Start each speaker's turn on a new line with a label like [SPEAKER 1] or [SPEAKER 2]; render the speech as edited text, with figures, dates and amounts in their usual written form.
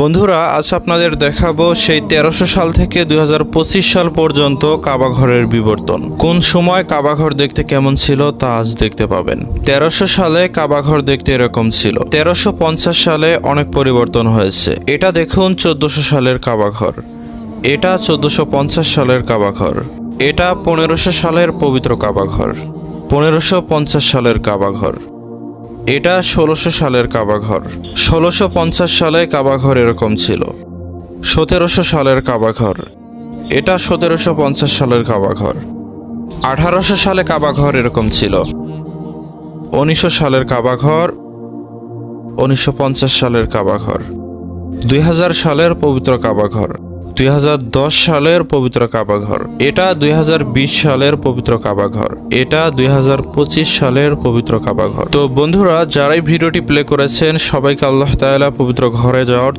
[SPEAKER 1] বন্ধুরা, আজ আপনাদের দেখাবো সেই 1300 সাল থেকে 2025 সাল পর্যন্ত কাবা ঘরের বিবর্তন। কোন সময় কাবা ঘর দেখতে কেমন ছিল তা আজ দেখতে পাবেন। 1300 সালে কাবা ঘর দেখতে এরকম ছিল। 1350 সালে অনেক পরিবর্তন হয়েছে। এটা দেখুন 1400 সালের কাবা ঘর, এটা 1450 সালের কাবা ঘর, এটা 1500 সালের পবিত্র কাবা ঘর, 1550 সালের কাবা ঘর, এটা 1600 সালের কাবা ঘর। 1650 সালে কাবা ঘর এরকম ছিল। 1700 সালের কাবা ঘর, এটা 1750 সালের কাবা ঘর। 1800 সালে কাবা ঘর এরকম ছিল। 1900 সালের কাবা ঘর, 1950 সালের কাবা ঘর, 2000 সালের পবিত্র কাবা ঘর, 2010 সালের পবিত্র কাবা ঘর, এটা 2020 সালের পবিত্র কাবা ঘর, এটা 2025 সালের পবিত্র কাবা ঘর। তো বন্ধুরা, যারাই ভিডিওটি প্লে করেছেন সবাইকে আল্লাহ তাআলা পবিত্র ঘরে যাওয়ার